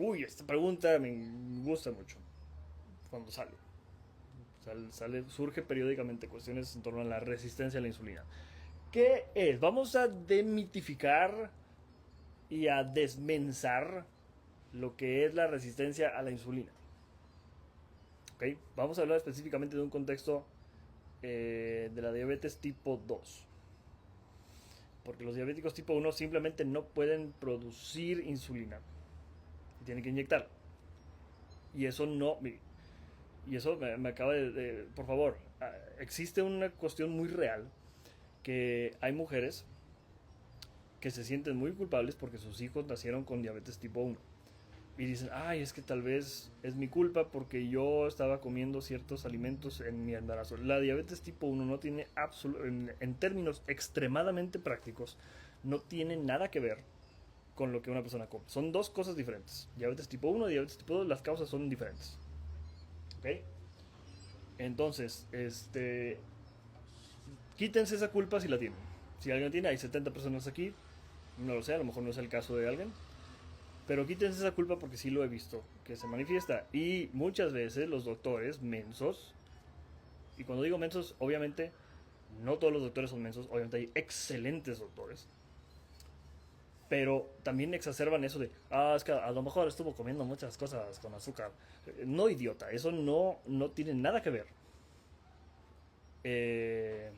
Uy, esta pregunta me gusta mucho cuando sale. Surge periódicamente cuestiones en torno a la resistencia a la insulina. ¿Qué es? Vamos a demitificar y a desmensar lo que es la resistencia a la insulina. ¿Ok? Vamos a hablar específicamente de un contexto de la diabetes tipo 2. Porque los diabéticos tipo 1 simplemente no pueden producir insulina. Y tienen que inyectar. Y eso no... Y eso me acaba por favor, existe una cuestión muy real que hay mujeres que se sienten muy culpables porque sus hijos nacieron con diabetes tipo 1. Y dicen, ay, es que tal vez es mi culpa porque yo estaba comiendo ciertos alimentos en mi embarazo. La diabetes tipo 1 no tiene en términos extremadamente prácticos, no tiene nada que ver con lo que una persona come. Son dos cosas diferentes. Diabetes tipo 1 y diabetes tipo 2, las causas son diferentes. ¿Ok? Entonces, quítense esa culpa si la tienen. Si alguien tiene, hay 70 personas aquí, no lo sé, a lo mejor no es el caso de alguien, pero quítense esa culpa porque sí lo he visto, que se manifiesta. Y muchas veces los doctores mensos, y cuando digo mensos, obviamente no todos los doctores son mensos, obviamente hay excelentes doctores, pero también exacerban eso de, es que a lo mejor estuvo comiendo muchas cosas con azúcar. No, idiota, eso no tiene nada que ver eh,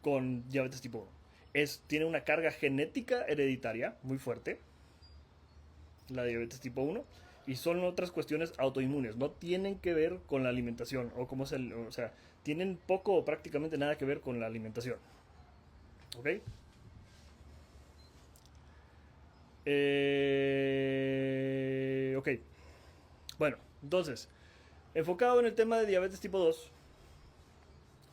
con diabetes tipo 1. Tiene una carga genética hereditaria muy fuerte, la diabetes tipo 1, y son otras cuestiones autoinmunes, no tienen que ver con la alimentación, o sea, tienen poco o prácticamente nada que ver con la alimentación. ¿Ok? Ok. Bueno, entonces, enfocado en el tema de diabetes tipo 2,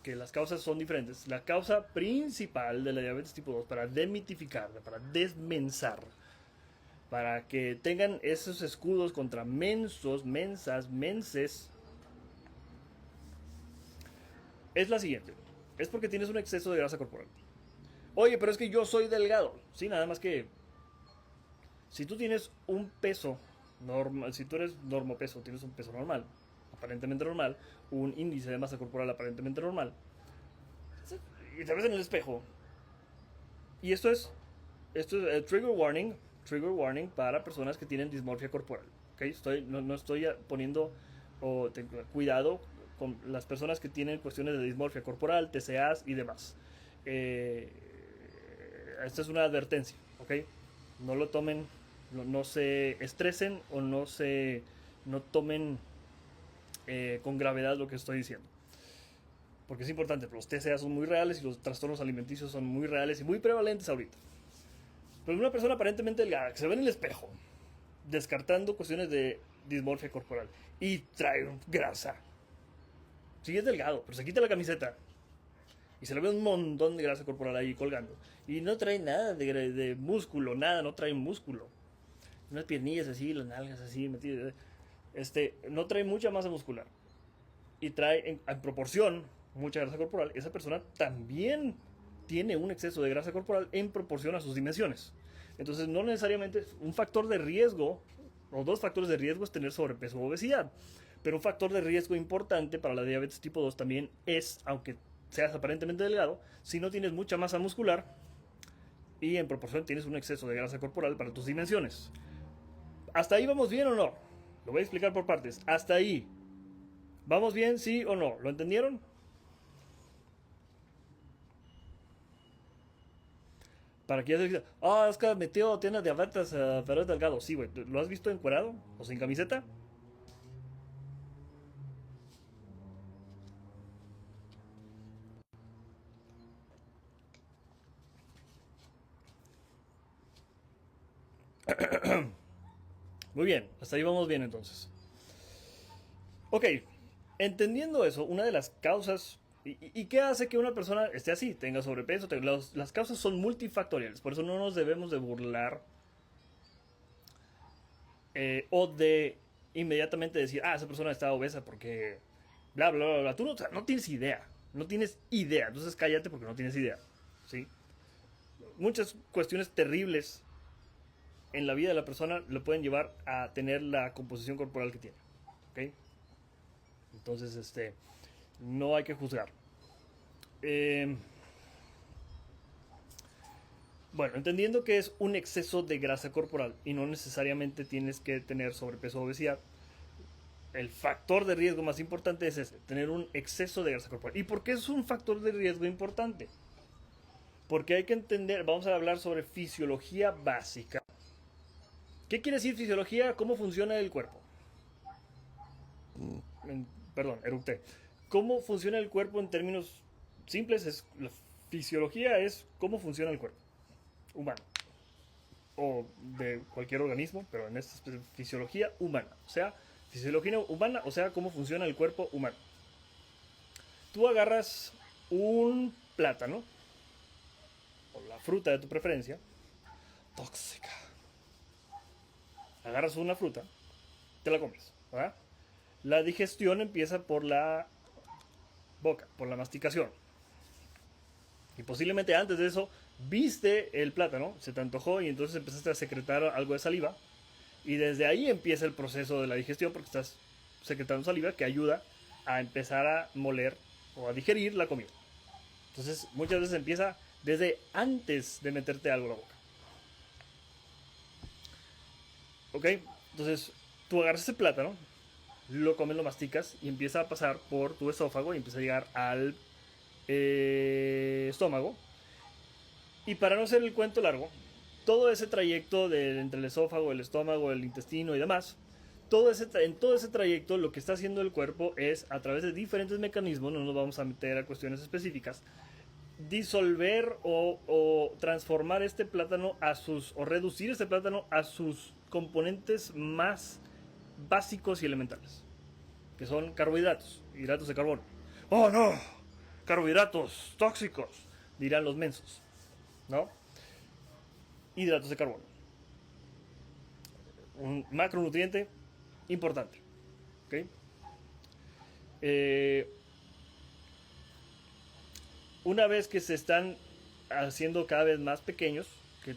que las causas son diferentes, la causa principal de la diabetes tipo 2, para demitificar, para desmensar, para que tengan esos escudos contra mensos, mensas, menses, es la siguiente. Es porque tienes un exceso de grasa corporal. Oye, pero es que yo soy delgado. Sí, nada más que si tú tienes un peso normal, si tú eres normopeso, tienes un peso normal, aparentemente normal, un índice de masa corporal aparentemente normal, y te ves en el espejo, y esto es trigger warning para personas que tienen dismorfia corporal. ¿Okay? No estoy poniendo cuidado con las personas que tienen cuestiones de dismorfia corporal, TCAs y demás. Eh, Esta es una advertencia, ¿ok? No lo tomen, no se estresen o no tomen con gravedad lo que estoy diciendo. Porque es importante, los TCA son muy reales y los trastornos alimenticios son muy reales y muy prevalentes ahorita. Pero una persona aparentemente delgada que se ve en el espejo, descartando cuestiones de dismorfia corporal y trae grasa. Sí, es delgado, pero se quita la camiseta y se le ve un montón de grasa corporal ahí colgando. Y no trae nada de músculo, nada, no trae músculo. Unas piernillas así, las nalgas así, metidas. No trae mucha masa muscular. Y trae en proporción mucha grasa corporal. Esa persona también tiene un exceso de grasa corporal en proporción a sus dimensiones. Entonces, no necesariamente un factor de riesgo, o dos factores de riesgo es tener sobrepeso o obesidad. Pero un factor de riesgo importante para la diabetes tipo 2 también es, aunque seas aparentemente delgado, si no tienes mucha masa muscular y en proporción tienes un exceso de grasa corporal para tus dimensiones. ¿Hasta ahí vamos bien o no? Lo voy a explicar por partes. Hasta ahí. ¿Vamos bien, sí o no? ¿Lo entendieron? Para que ya se diga, es que mi tío tiene diabetes, pero es delgado. Sí, güey. ¿Lo has visto encuerado? ¿O sin camiseta? Muy bien. Hasta ahí vamos bien entonces. Ok. Entendiendo eso, una de las causas... ¿Y qué hace que una persona esté así? Tenga sobrepeso. Las causas son multifactoriales. Por eso no nos debemos de burlar o de inmediatamente decir, esa persona está obesa porque bla, bla, bla, bla. Tú no tienes idea, no tienes idea, entonces cállate porque no tienes idea, ¿sí? Muchas cuestiones terribles en la vida de la persona lo pueden llevar a tener la composición corporal que tiene. ¿Ok? Entonces, no hay que juzgar. Bueno, entendiendo que es un exceso de grasa corporal y no necesariamente tienes que tener sobrepeso o obesidad, el factor de riesgo más importante es ese, tener un exceso de grasa corporal. ¿Y por qué es un factor de riesgo importante? Porque hay que entender, vamos a hablar sobre fisiología básica. ¿Qué quiere decir fisiología? ¿Cómo funciona el cuerpo? Perdón, eructé. ¿Cómo funciona el cuerpo en términos simples? La fisiología es cómo funciona el cuerpo humano o de cualquier organismo, pero en esta es fisiología humana, o sea, fisiología humana, o sea, cómo funciona el cuerpo humano. Tú agarras un plátano o la fruta de tu preferencia, tóxica. Agarras una fruta, te la comes, ¿verdad? La digestión empieza por la boca, por la masticación. Y posiblemente antes de eso viste el plátano, se te antojó y entonces empezaste a secretar algo de saliva. Y desde ahí empieza el proceso de la digestión porque estás secretando saliva que ayuda a empezar a moler o a digerir la comida. Entonces muchas veces empieza desde antes de meterte algo a la boca. ¿Ok? Entonces tú agarras ese plátano, lo comes, lo masticas y empieza a pasar por tu esófago y empieza a llegar al estómago. Y para no hacer el cuento largo, todo ese trayecto entre el esófago, el estómago, el intestino y demás, en todo ese trayecto lo que está haciendo el cuerpo es, a través de diferentes mecanismos, no nos vamos a meter a cuestiones específicas, disolver o transformar este plátano o reducir este plátano a sus componentes más básicos y elementales, que son carbohidratos, hidratos de carbono. ¡Oh no! Carbohidratos tóxicos, dirán los mensos, ¿no? Hidratos de carbono. Un macronutriente importante. ¿Okay? Una vez que se están haciendo cada vez más pequeños, que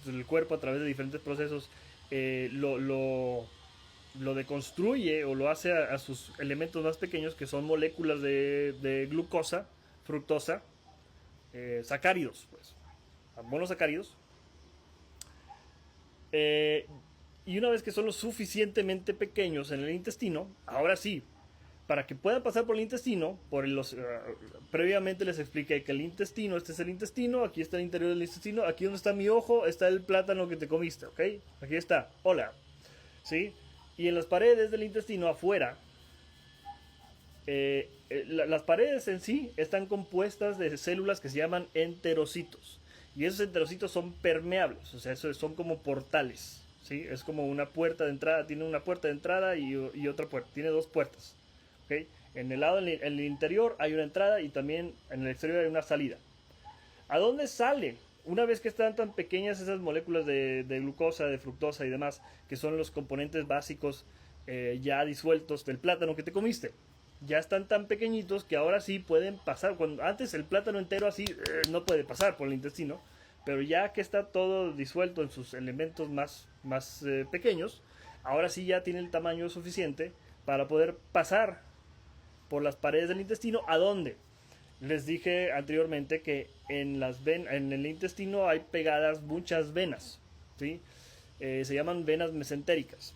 el cuerpo a través de diferentes procesos lo deconstruye o lo hace a sus elementos más pequeños, que son moléculas de glucosa, fructosa, sacáridos, pues, monosacáridos. Y una vez que son lo suficientemente pequeños en el intestino, ahora sí, para que puedan pasar por el intestino, previamente les expliqué que el intestino, este es el intestino, aquí está el interior del intestino, aquí donde está mi ojo está el plátano que te comiste, ¿ok? Aquí está, hola, ¿sí? Y en las paredes del intestino afuera, las paredes en sí están compuestas de células que se llaman enterocitos. Y esos enterocitos son permeables, o sea, son como portales, ¿sí? Es como una puerta de entrada, tiene una puerta de entrada y otra puerta, tiene dos puertas, ¿ok? En el interior hay una entrada y también en el exterior hay una salida. ¿A dónde sale? Una vez que están tan pequeñas esas moléculas de glucosa, de fructosa y demás, que son los componentes básicos ya disueltos del plátano que te comiste, ya están tan pequeñitos que ahora sí pueden pasar. Cuando antes el plátano entero así no puede pasar por el intestino, pero ya que está todo disuelto en sus elementos más pequeños, ahora sí ya tiene el tamaño suficiente para poder pasar por las paredes del intestino. ¿A dónde? Les dije anteriormente que en el intestino hay pegadas muchas venas, ¿sí? Se llaman venas mesentéricas.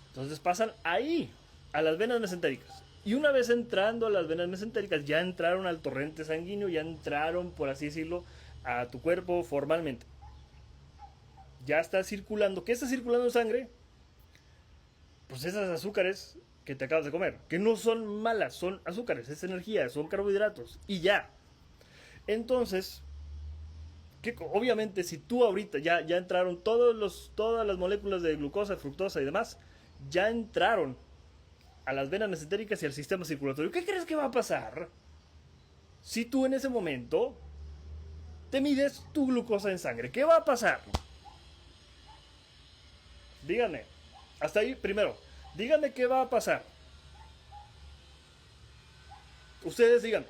Entonces pasan ahí, a las venas mesentéricas. Y una vez entrando a las venas mesentéricas, ya entraron al torrente sanguíneo, ya entraron, por así decirlo, a tu cuerpo formalmente. Ya está circulando. ¿Qué está circulando en sangre? Pues esas azúcares que te acabas de comer, que no son malas, son azúcares, es energía, son carbohidratos y ya. Entonces, obviamente si tú ahorita ya entraron todas las moléculas de glucosa, fructosa y demás, ya entraron a las venas mesentéricas y al sistema circulatorio. ¿Qué crees que va a pasar si tú en ese momento te mides tu glucosa en sangre? ¿Qué va a pasar? Díganme. Hasta ahí, primero, díganme qué va a pasar. Ustedes díganme.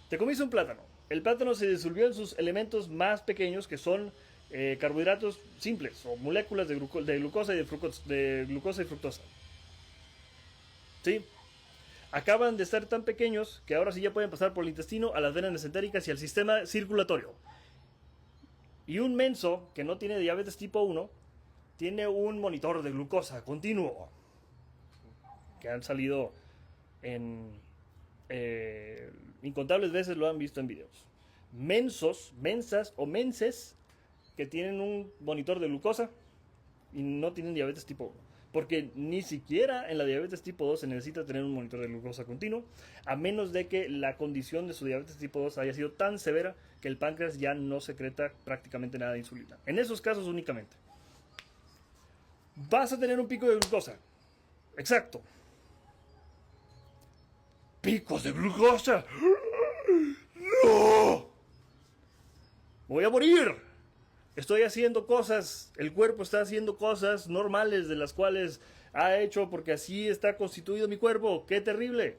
Te comiste un plátano. El plátano se disolvió en sus elementos más pequeños, que son carbohidratos simples o moléculas de, de glucosa y de glucosa y fructosa. ¿Sí? Acaban de estar tan pequeños que ahora sí ya pueden pasar por el intestino, a las venas mesentéricas y al sistema circulatorio. Y un menso que no tiene diabetes tipo 1 tiene un monitor de glucosa continuo. Que han salido en incontables veces, lo han visto en videos. Mensos, mensas o menses que tienen un monitor de glucosa y no tienen diabetes tipo 1. Porque ni siquiera en la diabetes tipo 2 se necesita tener un monitor de glucosa continuo, a menos de que la condición de su diabetes tipo 2 haya sido tan severa que el páncreas ya no secreta prácticamente nada de insulina. En esos casos únicamente. Vas a tener un pico de glucosa. Exacto. ¡Picos de glucosa! ¡No! ¡Voy a morir! Estoy haciendo cosas, el cuerpo está haciendo cosas normales de las cuales ha hecho porque así está constituido mi cuerpo. ¡Qué terrible!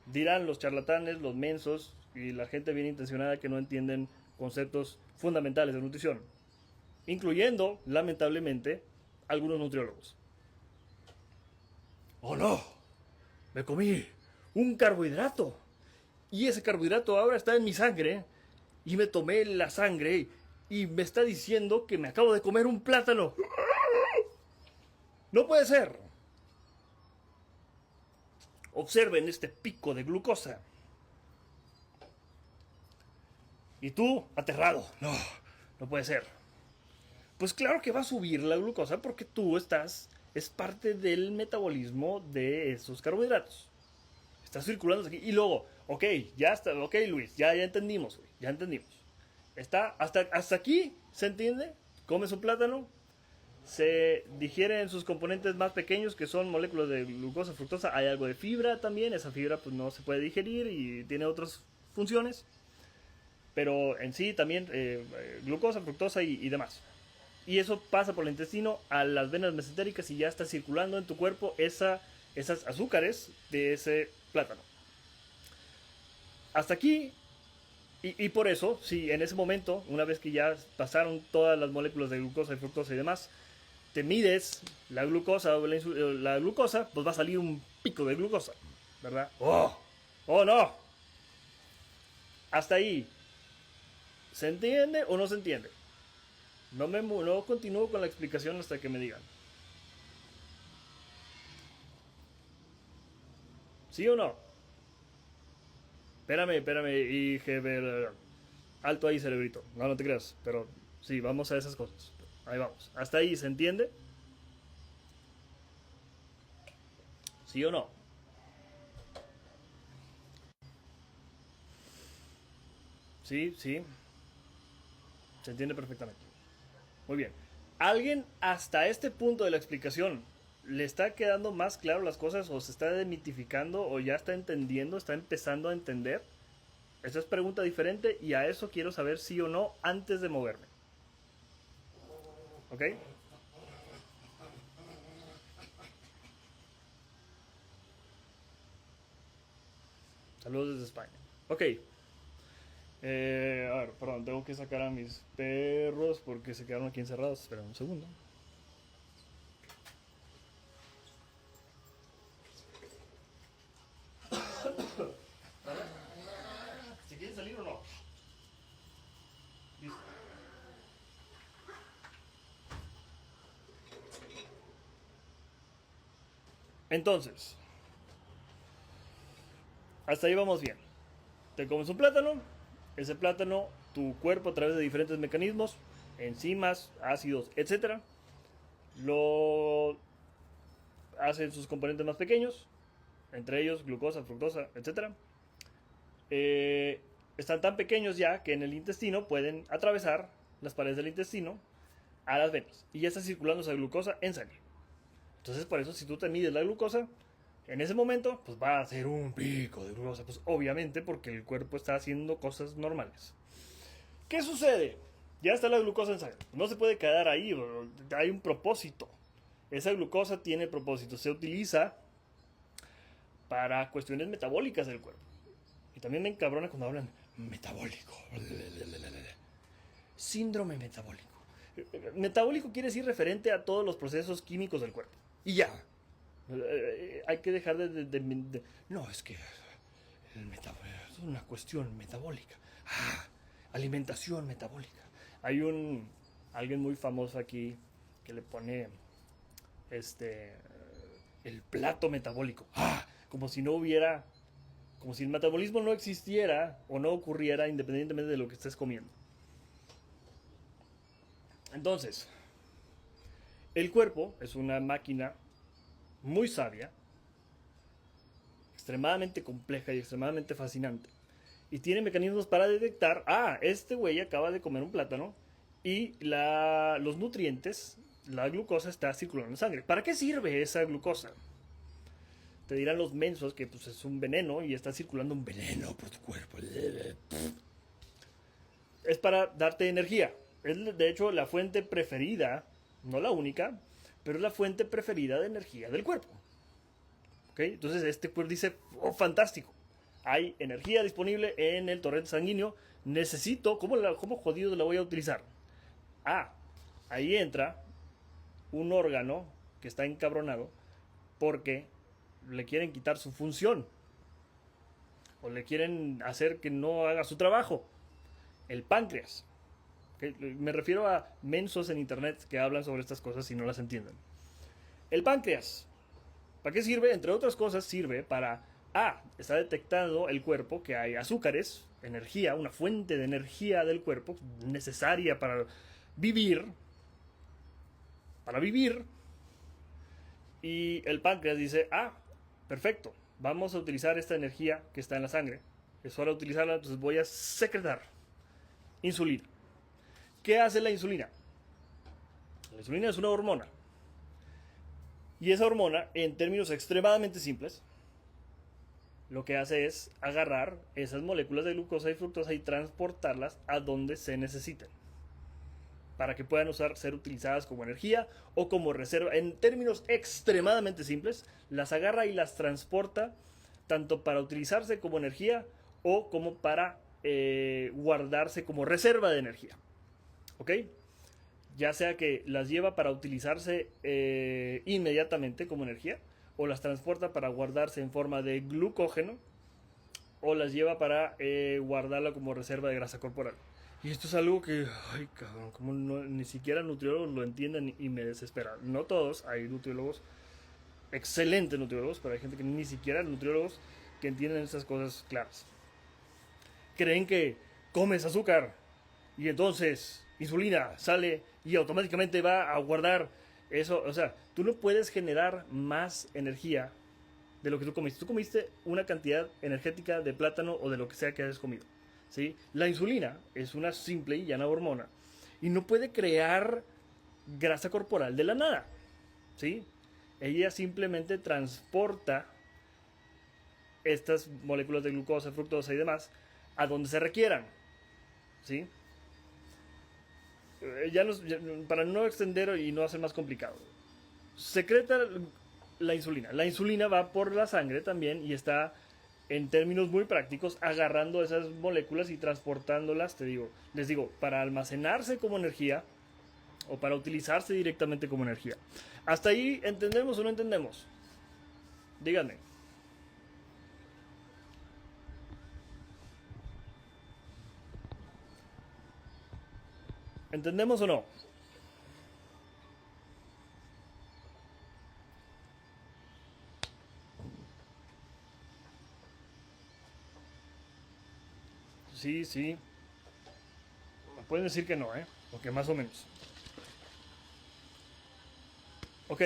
Dirán los charlatanes, los mensos y la gente bien intencionada que no entienden conceptos fundamentales de nutrición, incluyendo, lamentablemente, algunos nutriólogos. ¡Oh no! Me comí un carbohidrato y ese carbohidrato ahora está en mi sangre y me tomé la sangre y me está diciendo que me acabo de comer un plátano. ¡No puede ser! Observen este pico de glucosa. Y tú, aterrado. No, no puede ser. Pues claro que va a subir la glucosa porque tú estás... Es parte del metabolismo de esos carbohidratos. Está circulando aquí. Y luego, ok, ya está, ok Luis, ya entendimos, güey, ya entendimos. Está hasta aquí, ¿se entiende? Comes un plátano, se digiere en sus componentes más pequeños que son moléculas de glucosa, fructosa. Hay algo de fibra también, esa fibra pues no se puede digerir y tiene otras funciones. Pero en sí también glucosa, fructosa y demás. Y eso pasa por el intestino a las venas mesentéricas y ya está circulando en tu cuerpo esas azúcares de ese plátano. Hasta aquí. Y por eso, si en ese momento, una vez que ya pasaron todas las moléculas de glucosa y fructosa y demás, te mides la glucosa o la glucosa, pues va a salir un pico de glucosa, ¿verdad? ¡Oh! ¡Oh, no! Hasta ahí. ¿Se entiende o no se entiende? No continúo con la explicación hasta que me digan. ¿Sí o no? Espérame, y alto ahí, cerebrito. No, no te creas, pero sí, vamos a esas cosas. Ahí vamos. ¿Hasta ahí se entiende? ¿Sí o no? Sí, sí. Se entiende perfectamente. Muy bien. ¿Alguien hasta este punto de la explicación le está quedando más claro las cosas o se está demitificando o ya está entendiendo, está empezando a entender? Esta es pregunta diferente y a eso quiero saber sí o no antes de moverme. ¿Ok? Saludos desde España. Ok. A ver, perdón, tengo que sacar a mis perros porque se quedaron aquí encerrados. Espera un segundo. ¿Si quieren salir o no? Listo. Entonces, hasta ahí vamos bien. Te comes un plátano. Ese plátano, tu cuerpo a través de diferentes mecanismos, enzimas, ácidos, etcétera, lo hace en sus componentes más pequeños, entre ellos glucosa, fructosa, etcétera. Están tan pequeños ya que en el intestino pueden atravesar las paredes del intestino a las venas y ya está circulando esa glucosa en sangre. Entonces, por eso, si tú te mides la glucosa, en ese momento, pues va a ser un pico de glucosa. Pues obviamente porque el cuerpo está haciendo cosas normales. ¿Qué sucede? Ya está la glucosa en sangre. No se puede quedar ahí. Hay un propósito. Esa glucosa tiene propósito. Se utiliza para cuestiones metabólicas del cuerpo. Y también me encabrona cuando hablan metabólico. síndrome metabólico. Metabólico quiere decir referente a todos los procesos químicos del cuerpo. Y ya. Hay que dejar no, es que el metabolismo es una cuestión metabólica. Alimentación metabólica. Hay alguien muy famoso aquí que le pone el plato metabólico. Como si no hubiera, como si el metabolismo no existiera o no ocurriera independientemente de lo que estés comiendo. Entonces, el cuerpo es una máquina muy sabia, extremadamente compleja y extremadamente fascinante. Y tiene mecanismos para detectar, este güey acaba de comer un plátano y los nutrientes, la glucosa está circulando en sangre. ¿Para qué sirve esa glucosa? Te dirán los mensos que pues, es un veneno y está circulando un veneno por tu cuerpo. Es para darte energía. Es de hecho la fuente preferida, no la única, pero es la fuente preferida de energía del cuerpo. ¿Ok? Entonces este cuerpo dice, fantástico. Hay energía disponible en el torrente sanguíneo. Necesito, ¿cómo jodido la voy a utilizar? Ahí entra un órgano que está encabronado porque le quieren quitar su función o le quieren hacer que no haga su trabajo. El páncreas. ¿Okay? Me refiero a mensos en internet que hablan sobre estas cosas y no las entienden. El páncreas. ¿Para qué sirve? Entre otras cosas sirve para está detectando el cuerpo que hay azúcares, energía, una fuente de energía del cuerpo necesaria para vivir. Y el páncreas dice, perfecto, vamos a utilizar esta energía que está en la sangre. Es hora de utilizarla, entonces voy a secretar insulina. ¿Qué hace la insulina? La insulina es una hormona. Y esa hormona, en términos extremadamente simples, lo que hace es agarrar esas moléculas de glucosa y fructosa y transportarlas a donde se necesiten. Para que puedan ser utilizadas como energía o como reserva. En términos extremadamente simples, las agarra y las transporta tanto para utilizarse como energía o como para guardarse como reserva de energía. ¿Ok? Ya sea que las lleva para utilizarse inmediatamente como energía, o las transporta para guardarse en forma de glucógeno, o las lleva para guardarla como reserva de grasa corporal. Y esto es algo que, cabrón, como ni siquiera nutriólogos lo entienden y me desespera. No todos, hay nutriólogos, excelentes nutriólogos, pero hay gente que ni siquiera nutriólogos que entienden estas cosas claras. Creen que comes azúcar y entonces insulina sale y automáticamente va a guardar eso. O sea, tú no puedes generar más energía de lo que tú comiste. Tú comiste una cantidad energética de plátano o de lo que sea que hayas comido. ¿Sí? La insulina es una simple y llana hormona y no puede crear grasa corporal de la nada. ¿Sí? Ella simplemente transporta estas moléculas de glucosa, fructosa y demás a donde se requieran. ¿Sí? Para no extender y no hacer más complicado, secreta la insulina. La insulina va por la sangre también y está, en términos muy prácticos, agarrando esas moléculas y transportándolas, les digo, para almacenarse como energía o para utilizarse directamente como energía. ¿Hasta ahí entendemos o no entendemos? Díganme. ¿Entendemos o no? Sí, sí. Me pueden decir que no, porque más o menos. Ok.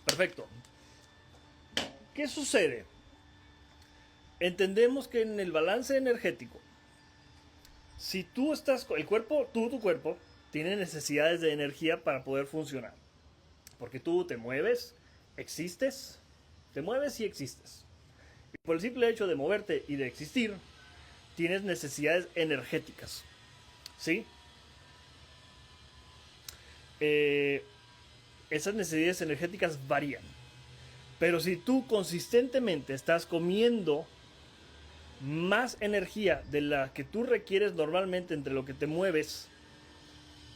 Perfecto. ¿Qué sucede? Entendemos que en el balance energético, si tú estás, tu cuerpo, tiene necesidades de energía para poder funcionar. Porque tú te mueves, existes, te mueves y existes. Y por el simple hecho de moverte y de existir, tienes necesidades energéticas. ¿Sí? Esas necesidades energéticas varían. Pero si tú consistentemente estás comiendo más energía de la que tú requieres normalmente entre lo que te mueves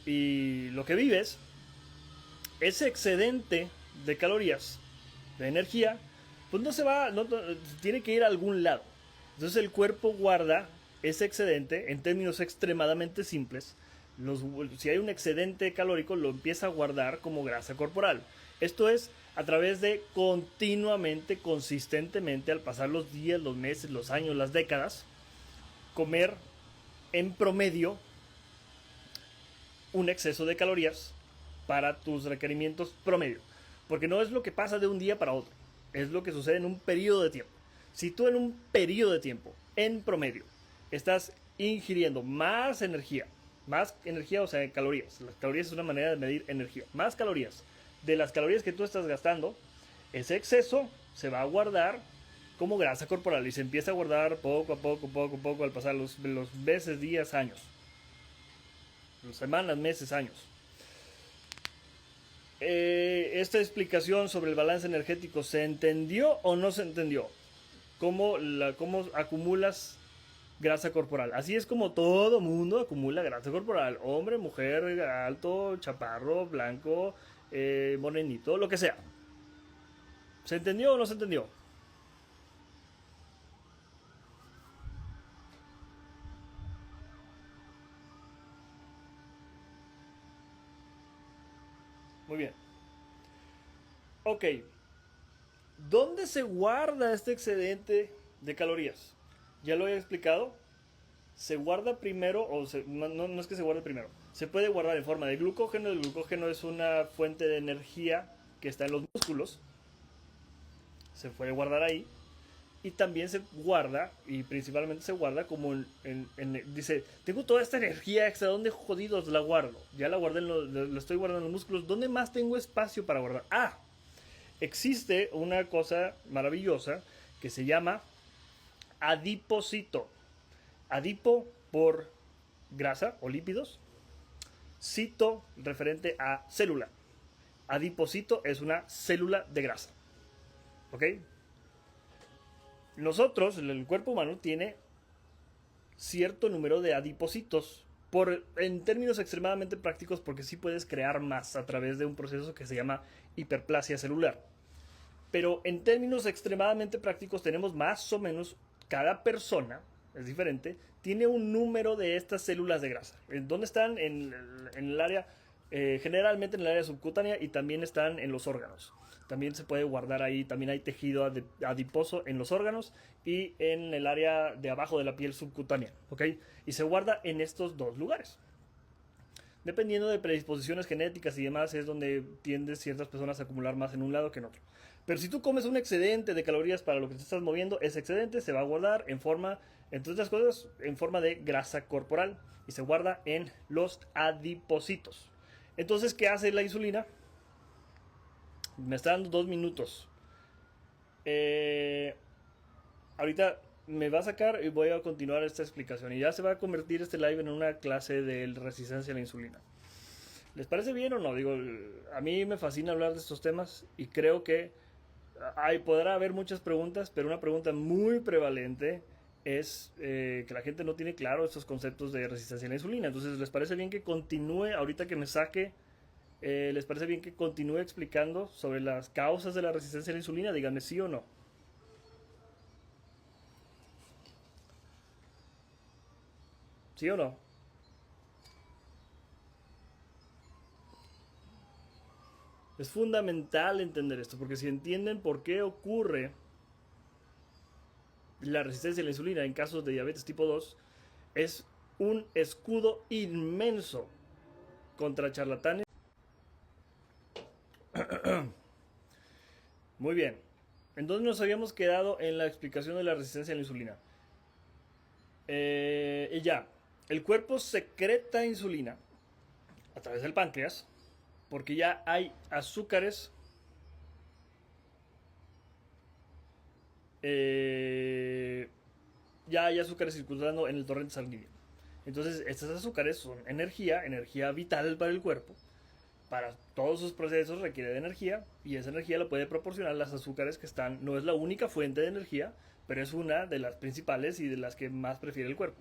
y lo que vives, ese excedente de calorías, de energía, pues no se va, tiene que ir a algún lado. Entonces el cuerpo guarda ese excedente en términos extremadamente simples. Si hay un excedente calórico, lo empieza a guardar como grasa corporal. Esto es a través de continuamente, consistentemente, al pasar los días, los meses, los años, las décadas, comer en promedio un exceso de calorías para tus requerimientos promedio. Porque no es lo que pasa de un día para otro, es lo que sucede en un periodo de tiempo. Si tú en un periodo de tiempo, en promedio, estás ingiriendo más energía, o sea, calorías. Las calorías es una manera de medir energía. Más calorías de las calorías que tú estás gastando, ese exceso se va a guardar como grasa corporal y se empieza a guardar poco a poco al pasar los meses, días, años. Semanas, meses, años. Esta explicación sobre el balance energético, ¿se entendió o no se entendió? ¿Cómo acumulas grasa corporal? Así es como todo mundo acumula grasa corporal. Hombre, mujer, alto, chaparro, blanco, morenito, lo que sea. ¿Se entendió o no se entendió? Muy bien. Ok. ¿Dónde se guarda este excedente de calorías? Ya lo he explicado. Se guarda primero, no es que se guarde primero. Se puede guardar en forma de glucógeno. El glucógeno es una fuente de energía que está en los músculos. Se puede guardar ahí. Y también se guarda, y principalmente se guarda como dice, tengo toda esta energía extra, ¿dónde jodidos la guardo? Ya la guardé, la estoy guardando en los músculos. ¿Dónde más tengo espacio para guardar? Existe una cosa maravillosa que se llama adipocito. Adipo por grasa o lípidos, cito referente a célula. Adipocito es una célula de grasa. ¿Ok? Nosotros, el cuerpo humano tiene cierto número de adipocitos. En términos extremadamente prácticos, porque sí puedes crear más a través de un proceso que se llama hiperplasia celular. Pero en términos extremadamente prácticos tenemos más o menos, cada persona, es diferente, tiene un número de estas células de grasa. ¿Dónde están? En el área, generalmente en el área subcutánea, y también están en los órganos. También se puede guardar ahí, también hay tejido adiposo en los órganos y en el área de abajo de la piel subcutánea, ¿ok? Y se guarda en estos dos lugares. Dependiendo de predisposiciones genéticas y demás, es donde tienden ciertas personas a acumular más en un lado que en otro. Pero si tú comes un excedente de calorías para lo que te estás moviendo, ese excedente se va a guardar en forma, entre otras cosas, en forma de grasa corporal y se guarda en los adipocitos. Entonces, ¿qué hace la insulina? Me está dando 2 minutos. Ahorita me va a sacar y voy a continuar esta explicación. Y ya se va a convertir este live en una clase de resistencia a la insulina. ¿Les parece bien o no? Digo, a mí me fascina hablar de estos temas y creo que podrá haber muchas preguntas, pero una pregunta muy prevalente es que la gente no tiene claro estos conceptos de resistencia a la insulina. Entonces, ¿les parece bien que continúe ahorita que me saque? ¿Les parece bien que continúe explicando sobre las causas de la resistencia a la insulina? Díganme sí o no. ¿Sí o no? Es fundamental entender esto, porque si entienden por qué ocurre la resistencia a la insulina en casos de diabetes tipo 2, es un escudo inmenso contra charlatanes. Muy bien. Entonces nos habíamos quedado en la explicación de la resistencia a la insulina. Y ya, el cuerpo secreta insulina a través del páncreas porque ya hay azúcares ya hay azúcares circulando en el torrente sanguíneo. Entonces, estos azúcares son energía vital para el cuerpo. Para todos sus procesos requiere de energía y esa energía la puede proporcionar las azúcares que están. No es la única fuente de energía, pero es una de las principales y de las que más prefiere el cuerpo.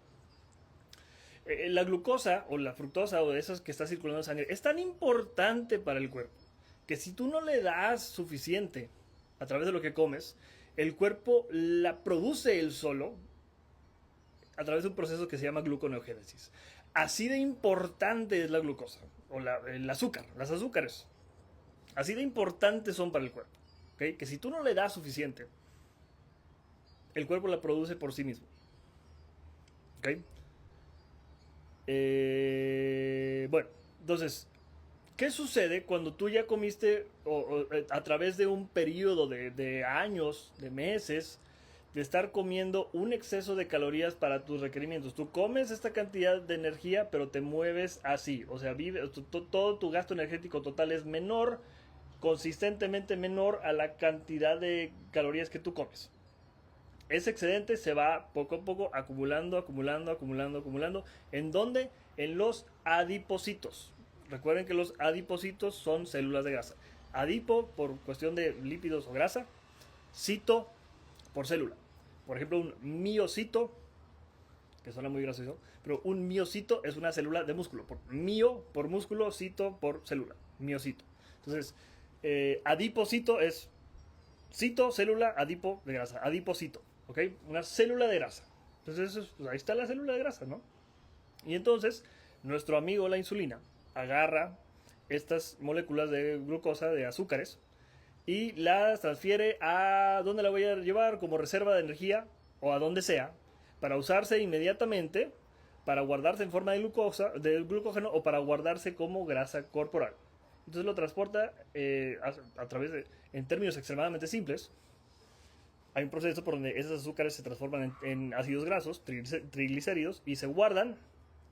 La glucosa o la fructosa o de esas que está circulando en sangre es tan importante para el cuerpo que si tú no le das suficiente a través de lo que comes, el cuerpo la produce él solo a través de un proceso que se llama gluconeogénesis. Así de importante es la glucosa o el azúcar, las azúcares. Así de importantes son para el cuerpo. ¿Okay? Que si tú no le das suficiente, el cuerpo la produce por sí mismo. ¿Okay? Bueno, entonces, ¿qué sucede cuando tú ya comiste a través de un periodo de años, de meses, de estar comiendo un exceso de calorías para tus requerimientos? Tú comes esta cantidad de energía, pero te mueves así. O sea, todo tu gasto energético total es menor, consistentemente menor a la cantidad de calorías que tú comes. Ese excedente se va poco a poco acumulando. ¿En dónde? En los adipocitos. Recuerden que los adipocitos son células de grasa. Adipo por cuestión de lípidos o grasa. Cito por célula. Por ejemplo, un miocito, que suena muy gracioso, pero un miocito es una célula de músculo. Mio por músculo, cito por célula. Miocito. Entonces, adipocito es cito, célula, adipo de grasa. Adipocito. ¿Ok? Una célula de grasa. Entonces, pues ahí está la célula de grasa, ¿no? Y entonces, nuestro amigo la insulina agarra estas moléculas de glucosa, de azúcares, y las transfiere a dónde la voy a llevar como reserva de energía o a donde sea, para usarse inmediatamente, para guardarse en forma de glucosa, de glucógeno o para guardarse como grasa corporal. Entonces lo transporta a través de, en términos extremadamente simples, hay un proceso por donde esos azúcares se transforman en ácidos grasos, triglicéridos, y se guardan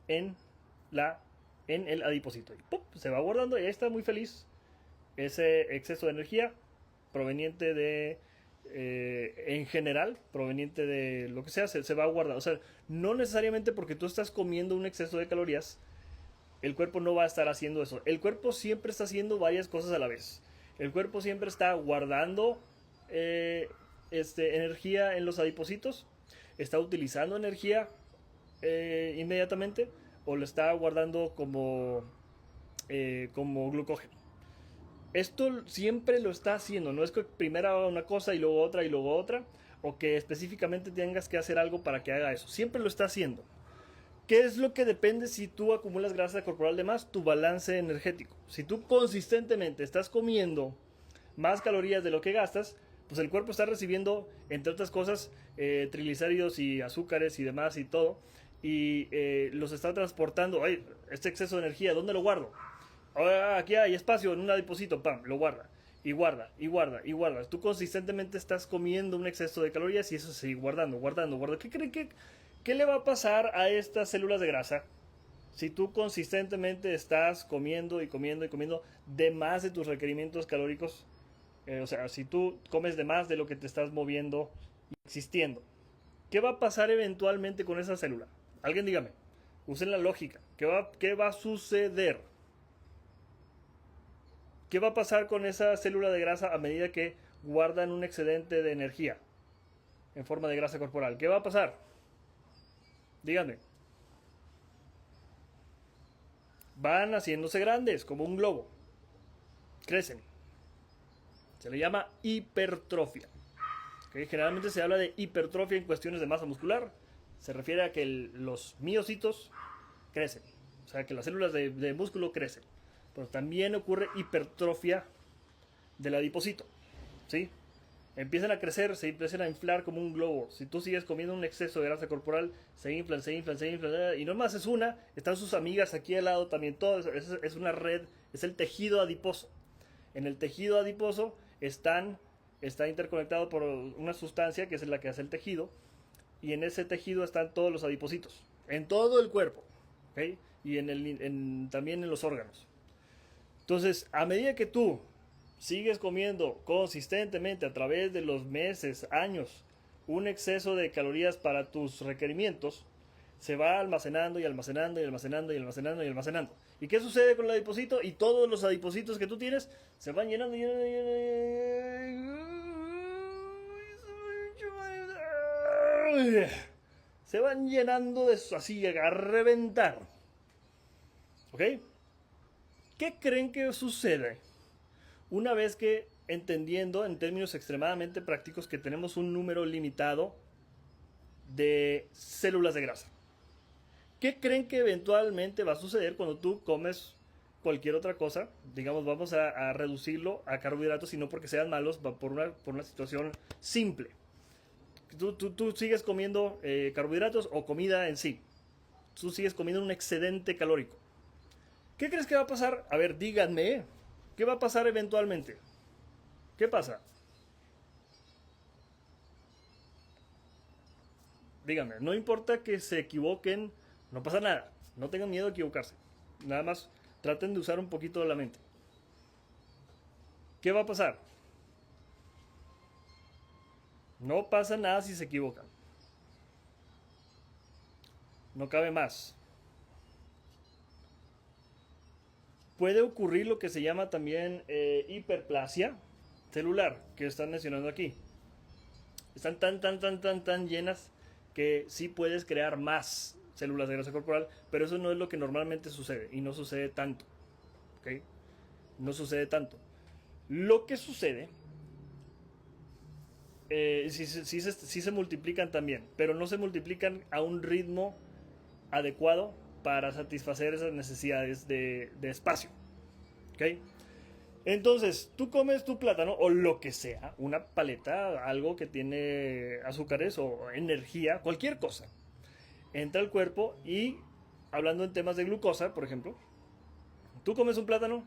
en el adipocito. Y ¡pum! Se va guardando y ahí está muy feliz ese exceso de energía proveniente de, en general, proveniente de lo que sea, se va a guardar. O sea, no necesariamente porque tú estás comiendo un exceso de calorías, el cuerpo no va a estar haciendo eso. El cuerpo siempre está haciendo varias cosas a la vez. El cuerpo siempre está guardando energía en los adipocitos, está utilizando energía inmediatamente o lo está guardando como glucógeno. Esto siempre lo está haciendo, no es que primero haga una cosa y luego otra y luego otra, o que específicamente tengas que hacer algo para que haga eso. Siempre lo está haciendo. ¿Qué es lo que depende si tú acumulas grasa corporal de más? Tu balance energético. Si tú consistentemente estás comiendo más calorías de lo que gastas, pues el cuerpo está recibiendo, entre otras cosas, triglicéridos y azúcares y demás y todo, y los está transportando. Ay, este exceso de energía, ¿dónde lo guardo? Aquí hay espacio en un adipocito, pam, lo guarda. Y guarda. Tú consistentemente estás comiendo un exceso de calorías y eso se sigue guardando. ¿Qué creen qué le va a pasar a estas células de grasa si tú consistentemente estás comiendo de más de tus requerimientos calóricos? O sea, si tú comes de más de lo que te estás moviendo y existiendo, ¿qué va a pasar eventualmente con esa célula? Alguien dígame, usen la lógica. ¿Qué va a suceder? ¿Qué va a pasar con esa célula de grasa a medida que guardan un excedente de energía en forma de grasa corporal? ¿Qué va a pasar? Díganme. Van haciéndose grandes, como un globo. Crecen. Se le llama hipertrofia. ¿Okay? Generalmente se habla de hipertrofia en cuestiones de masa muscular. Se refiere a que los miocitos crecen. O sea, que las células de músculo crecen. Pero también ocurre hipertrofia del adipocito. ¿Sí? Empiezan a crecer, se empiezan a inflar como un globo. Si tú sigues comiendo un exceso de grasa corporal, se inflan. Y no más es una, están sus amigas aquí al lado también. Todo es una red, es el tejido adiposo. En el tejido adiposo está interconectado por una sustancia que es la que hace el tejido. Y en ese tejido están todos los adipocitos. En todo el cuerpo. ¿Okay? Y también en los órganos. Entonces, a medida que tú sigues comiendo consistentemente a través de los meses, años, un exceso de calorías para tus requerimientos, se va almacenando. ¿Y qué sucede con el adipocito? Y todos los adipocitos que tú tienes se van llenando. se van llenando de así a reventar. ¿Ok? ¿Qué creen que sucede una vez que, entendiendo en términos extremadamente prácticos, que tenemos un número limitado de células de grasa? ¿Qué creen que eventualmente va a suceder cuando tú comes cualquier otra cosa? Digamos, vamos a reducirlo a carbohidratos, y no porque sean malos, por una situación simple. Tú sigues comiendo carbohidratos o comida en sí. Tú sigues comiendo un excedente calórico. ¿Qué crees que va a pasar? A ver, díganme. ¿Qué va a pasar eventualmente? ¿Qué pasa? Díganme, no importa que se equivoquen, no pasa nada. No tengan miedo a equivocarse. Nada más traten de usar un poquito de la mente. ¿Qué va a pasar? No pasa nada si se equivocan. No cabe más. Puede ocurrir lo que se llama también hiperplasia celular, que están mencionando aquí. Están tan llenas que sí puedes crear más células de grasa corporal, pero eso no es lo que normalmente sucede, y no sucede tanto. ¿Ok? No sucede tanto. Lo que sucede, sí se multiplican también, pero no se multiplican a un ritmo adecuado para satisfacer esas necesidades de espacio. ¿Ok? Entonces, tú comes tu plátano o lo que sea, una paleta, algo que tiene azúcares o energía, cualquier cosa. Entra al cuerpo y, hablando en temas de glucosa, por ejemplo, tú comes un plátano,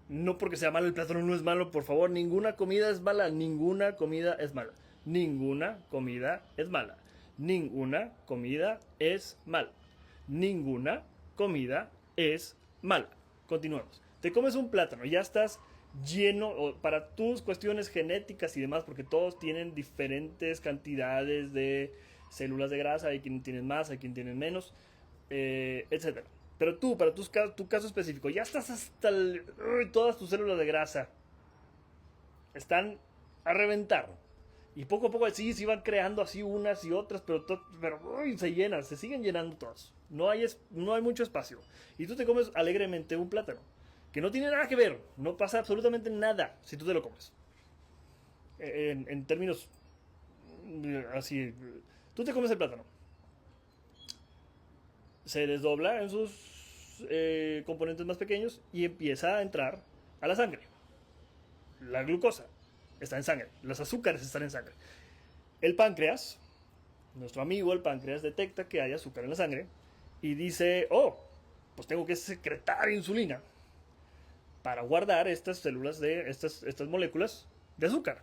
no porque sea malo, el plátano no es malo, por favor, ninguna comida es mala, ninguna comida es mala, ninguna comida es mala, ninguna comida es mala, ninguna comida es mala. Continuemos. Te comes un plátano, ya estás lleno, para tus cuestiones genéticas y demás, porque todos tienen diferentes cantidades de células de grasa, hay quien tienen más, hay quien tienen menos, etcétera. Pero tú, para tu caso específico, ya estás hasta todas tus células de grasa están a reventar. Y poco a poco sí, se van creando así unas y otras, pero se llenan, se siguen llenando todas. No hay mucho espacio. Y tú te comes alegremente un plátano, que no tiene nada que ver, no pasa absolutamente nada si tú te lo comes. En términos así, tú te comes el plátano, se desdobla en sus componentes más pequeños y empieza a entrar a la sangre. La glucosa está en sangre, los azúcares están en sangre. El páncreas, nuestro amigo el páncreas, detecta que hay azúcar en la sangre y dice, oh, pues tengo que secretar insulina para guardar estas células estas moléculas de azúcar.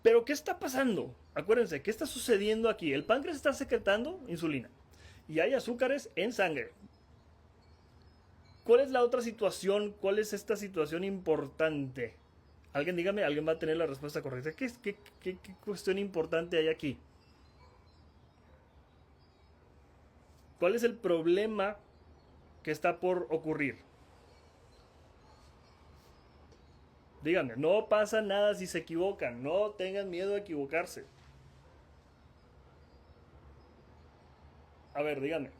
Pero ¿qué está pasando? Acuérdense, ¿qué está sucediendo aquí? El páncreas está secretando insulina y hay azúcares en sangre. ¿Cuál es la otra situación? ¿Cuál es esta situación importante? Alguien dígame, alguien va a tener la respuesta correcta. ¿Qué cuestión importante hay aquí? ¿Cuál es el problema que está por ocurrir? Díganme, no pasa nada si se equivocan, no tengan miedo a equivocarse. A ver, díganme.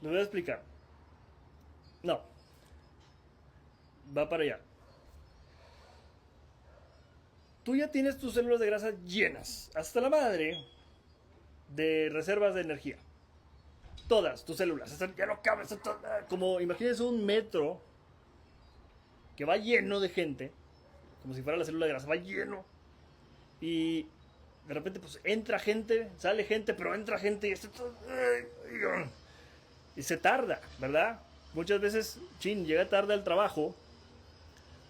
Les voy a explicar. No, va para allá. Tú ya tienes tus células de grasa llenas, hasta la madre, de reservas de energía. Todas tus células, ya no cabes. Como imagínense un metro que va lleno de gente, como si fuera la célula de grasa, va lleno. Y de repente pues entra gente, sale gente, pero entra gente y se tarda, ¿verdad? Muchas veces, llega tarde al trabajo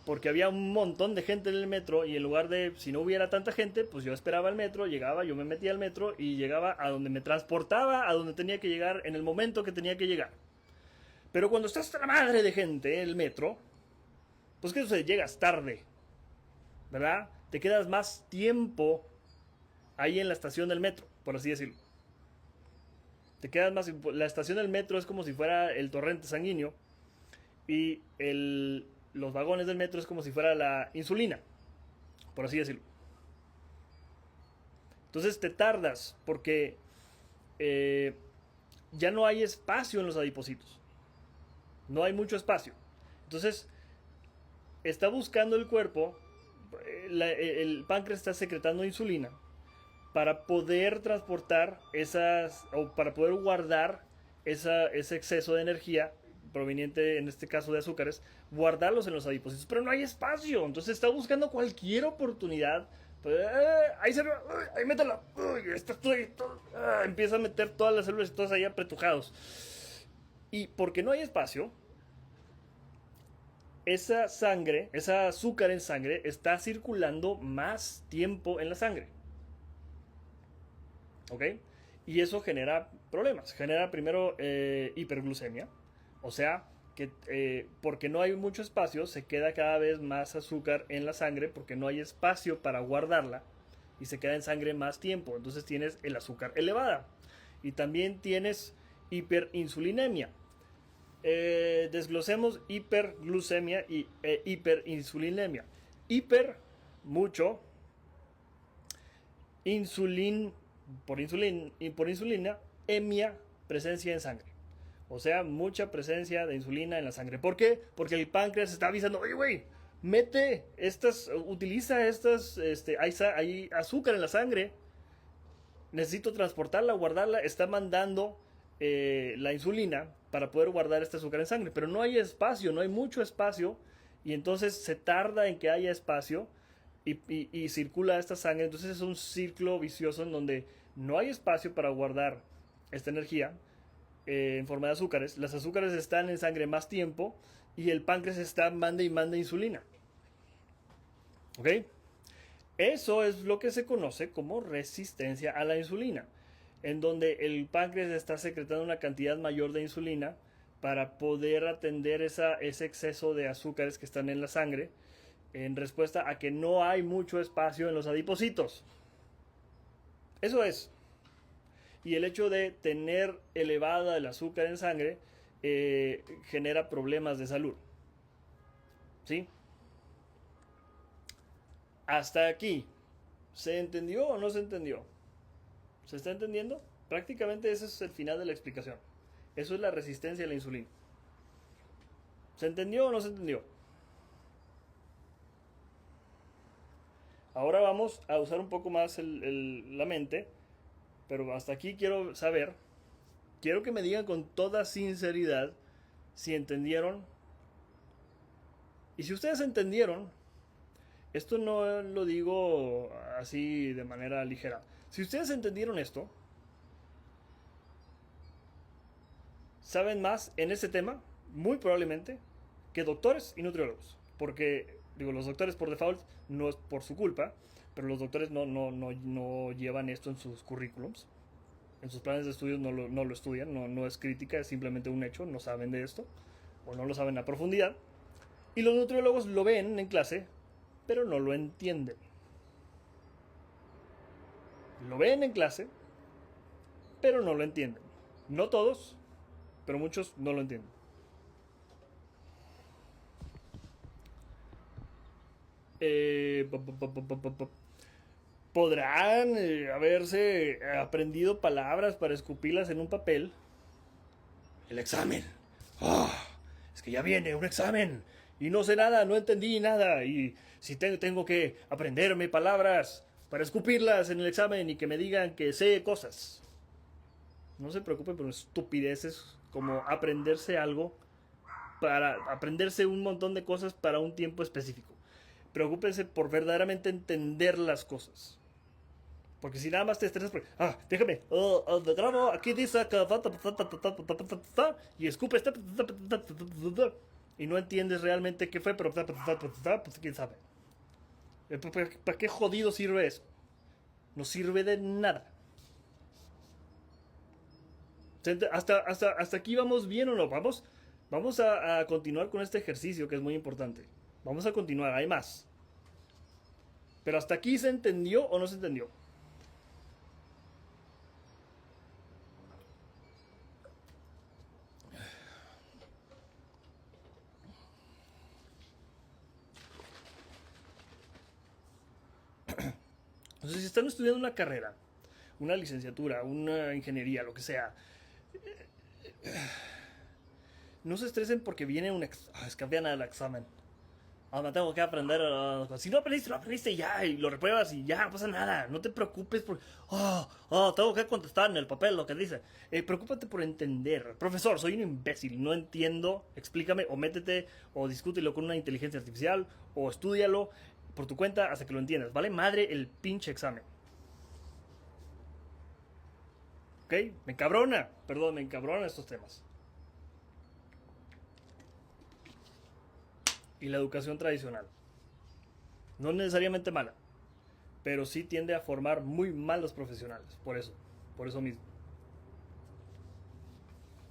porque había un montón de gente en el metro, y en lugar de, si no hubiera tanta gente, pues yo esperaba el metro, llegaba, yo me metía al metro y llegaba a donde me transportaba, a donde tenía que llegar en el momento que tenía que llegar. Pero cuando estás hasta la madre de gente en el metro, pues ¿qué sucede? Llegas tarde, ¿verdad? Te quedas más tiempo ahí en la estación del metro, por así decirlo. Te quedas más. La estación del metro es como si fuera el torrente sanguíneo y los vagones del metro es como si fuera la insulina, por así decirlo. Entonces te tardas porque eh, ya no hay espacio en los adipocitos. No hay mucho espacio. Entonces está buscando el cuerpo, el páncreas está secretando insulina para poder transportar esas, o para poder guardar ese exceso de energía proveniente, en este caso de azúcares, guardarlos en los adipocitos, pero no hay espacio, entonces está buscando cualquier oportunidad. Ahí se ahí métela, empieza a meter todas las células y todas ahí apretujados. Y porque no hay espacio, esa sangre, esa azúcar en sangre está circulando más tiempo en la sangre. ¿Ok? Y eso genera problemas. Genera primero hiperglucemia. O sea, que porque no hay mucho espacio, se queda cada vez más azúcar en la sangre porque no hay espacio para guardarla y se queda en sangre más tiempo. Entonces tienes el azúcar elevada. Y también tienes hiperinsulinemia. Desglosemos hiperglucemia y hiperinsulinemia. Hiper, mucho. Por insulina, emia, presencia en sangre. O sea, mucha presencia de insulina en la sangre. ¿Por qué? Porque el páncreas está avisando, oye, güey, utiliza estas, hay azúcar en la sangre. Necesito transportarla, guardarla. Está mandando la insulina para poder guardar este azúcar en sangre. Pero no hay espacio, no hay mucho espacio. Y entonces se tarda en que haya espacio y circula esta sangre. Entonces es un ciclo vicioso en donde no hay espacio para guardar esta energía en forma de azúcares. Las azúcares están en sangre más tiempo y el páncreas está manda y manda insulina. ¿Ok? Eso es lo que se conoce como resistencia a la insulina, en donde el páncreas está secretando una cantidad mayor de insulina para poder atender ese exceso de azúcares que están en la sangre, en respuesta a que no hay mucho espacio en los adipocitos. Eso es. Y el hecho de tener elevada el azúcar en sangre genera problemas de salud. ¿Sí? Hasta aquí. ¿Se entendió o no se entendió? ¿Se está entendiendo? Prácticamente ese es el final de la explicación. Eso es la resistencia a la insulina. ¿Se entendió o no se entendió? Ahora vamos a usar un poco más la mente, pero hasta aquí quiero saber, quiero que me digan con toda sinceridad si entendieron. Y si ustedes entendieron, esto no lo digo así de manera ligera. Si ustedes entendieron esto, saben más en este tema, muy probablemente, que doctores y nutriólogos. Porque, digo, los doctores por default no es por su culpa, pero los doctores no llevan esto en sus currículums. En sus planes de estudios no lo estudian, no es crítica, es simplemente un hecho, no saben de esto, o no lo saben a profundidad. Y los nutriólogos lo ven en clase, pero no lo entienden. Lo ven en clase, pero no lo entienden. No todos, pero muchos no lo entienden. Eh, Podrán haberse aprendido palabras para escupirlas en un papel. El examen. Oh, es que ya viene un examen. Y no sé nada, no entendí nada. Y si tengo que aprenderme palabras para escupirlas en el examen y que me digan que sé cosas. No se preocupen por estupideces como aprenderse algo para aprenderse un montón de cosas para un tiempo específico. Preocúpense por verdaderamente entender las cosas. Porque si nada más te estresas, déjame, de grabo, aquí dice que y escupes y no entiendes realmente qué fue, pero pues quién sabe. ¿Para qué jodido sirve eso? No sirve de nada. Hasta aquí vamos bien o no. Vamos a continuar con este ejercicio que es muy importante. Vamos a continuar, hay más. Pero hasta aquí se entendió o no se entendió. Entonces, si están estudiando una carrera, una licenciatura, una ingeniería, lo que sea, no se estresen porque viene es que viene el examen. Me tengo que aprender. Si no aprendiste, no aprendiste ya. Y lo repruebas y ya, no pasa nada. No te preocupes por. Tengo que contestar en el papel lo que dice. Preocúpate por entender. Profesor, soy un imbécil. No entiendo. Explícame. O métete. O discútelo con una inteligencia artificial. O estúdialo por tu cuenta hasta que lo entiendas. Vale madre el pinche examen. ¿Ok? Me encabrona. Perdón, me encabrona estos temas. Y la educación tradicional. No necesariamente mala, pero sí tiende a formar muy malos profesionales. Por eso mismo.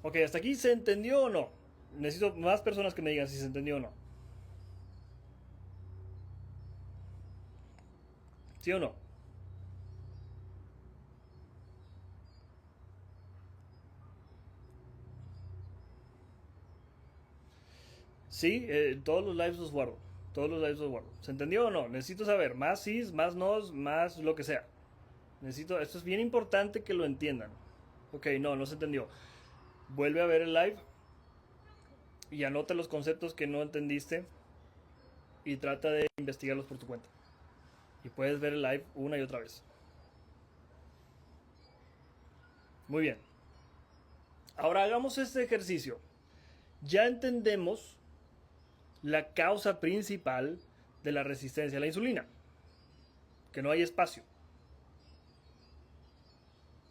Ok, ¿hasta aquí se entendió o no? Necesito más personas que me digan si se entendió o no. ¿Sí o no? Sí, todos los lives los guardo. Todos los lives los guardo. ¿Se entendió o no? Necesito saber. Más sís, más nos, más lo que sea. Esto es bien importante que lo entiendan. Ok, no se entendió. Vuelve a ver el live y anota los conceptos que no entendiste y trata de investigarlos por tu cuenta. Y puedes ver el live una y otra vez. Muy bien. Ahora hagamos este ejercicio. Ya entendemos la causa principal de la resistencia a la insulina, que no hay espacio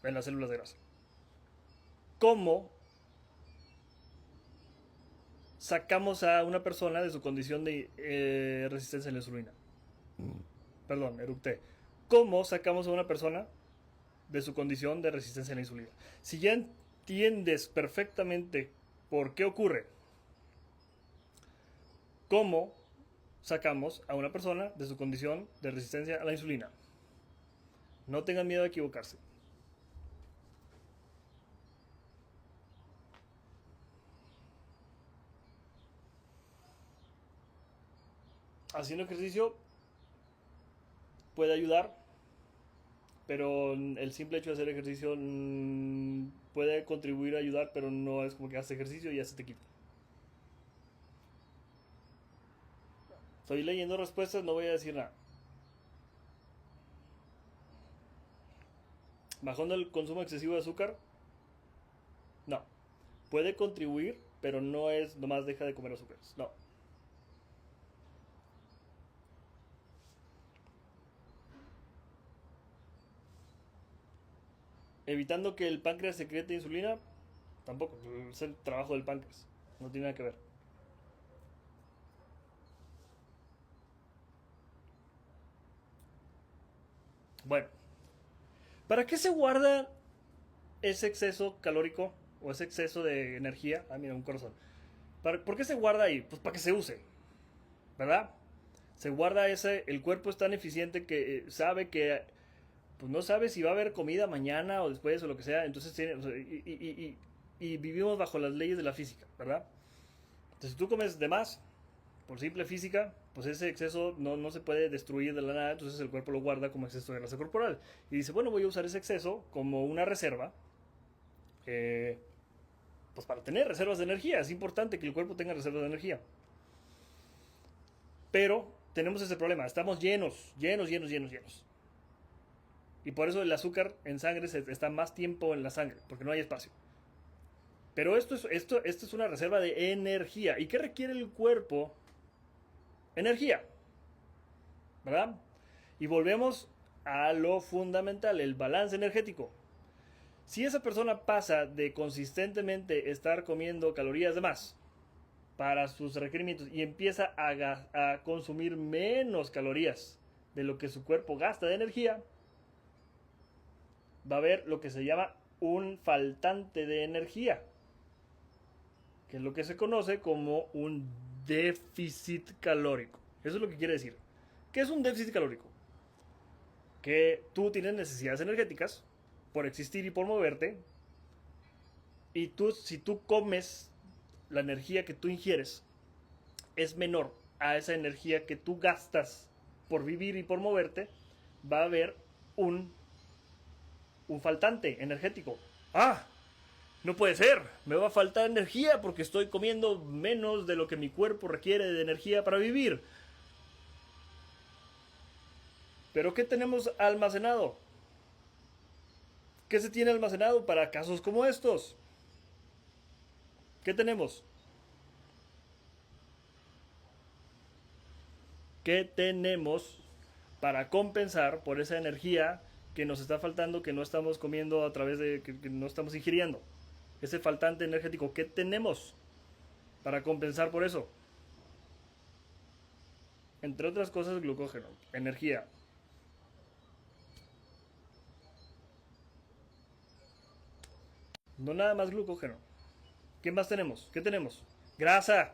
en las células de grasa. ¿Cómo sacamos a una persona de su condición de resistencia a la insulina? Perdón, eructé. ¿Cómo sacamos a una persona de su condición de resistencia a la insulina? Si ya entiendes perfectamente por qué ocurre, ¿cómo sacamos a una persona de su condición de resistencia a la insulina? No tengan miedo a equivocarse. Haciendo ejercicio puede ayudar, pero el simple hecho de hacer ejercicio puede contribuir a ayudar, pero no es como que haces ejercicio y ya se te quita. Estoy leyendo respuestas, no voy a decir nada. Bajón del consumo excesivo de azúcar, no. Puede contribuir, pero no es nomás deja de comer azúcares, no. Evitando que el páncreas secrete insulina, tampoco. Es el trabajo del páncreas, no tiene nada que ver. Bueno, ¿para qué se guarda ese exceso calórico o ese exceso de energía? Mira, un corazón. ¿Por qué se guarda ahí? Pues para que se use, ¿verdad? Se guarda el cuerpo es tan eficiente que sabe que, pues no sabe si va a haber comida mañana o después o lo que sea, entonces y vivimos bajo las leyes de la física, ¿verdad? Entonces si tú comes de más, por simple física, pues ese exceso no se puede destruir de la nada, entonces el cuerpo lo guarda como exceso de grasa corporal. Y dice, bueno, voy a usar ese exceso como una reserva, eh, pues para tener reservas de energía. Es importante que el cuerpo tenga reservas de energía. Pero tenemos ese problema, estamos llenos. Y por eso el azúcar en sangre está más tiempo en la sangre, porque no hay espacio. Pero esto es una reserva de energía. ¿Y qué requiere el cuerpo? Energía, ¿verdad? Y volvemos a lo fundamental, el balance energético. Si esa persona pasa de consistentemente estar comiendo calorías de más para sus requerimientos y empieza a consumir menos calorías de lo que su cuerpo gasta de energía, va a haber lo que se llama un faltante de energía, que es lo que se conoce como un déficit calórico. Eso es lo que quiere decir. ¿Qué es un déficit calórico? Que tú tienes necesidades energéticas por existir y por moverte, y si tú comes, la energía que tú ingieres es menor a esa energía que tú gastas por vivir y por moverte, va a haber un, un faltante energético. ¡Ah! No puede ser, me va a faltar energía porque estoy comiendo menos de lo que mi cuerpo requiere de energía para vivir. ¿Pero qué tenemos almacenado? ¿Qué se tiene almacenado para casos como estos? ¿Qué tenemos? ¿Qué tenemos para compensar por esa energía que nos está faltando, que no estamos comiendo a través de, que no estamos ingiriendo? Ese faltante energético, ¿qué tenemos para compensar por eso? Entre otras cosas, glucógeno, energía. No nada más glucógeno. ¿Qué más tenemos? ¿Qué tenemos? Grasa.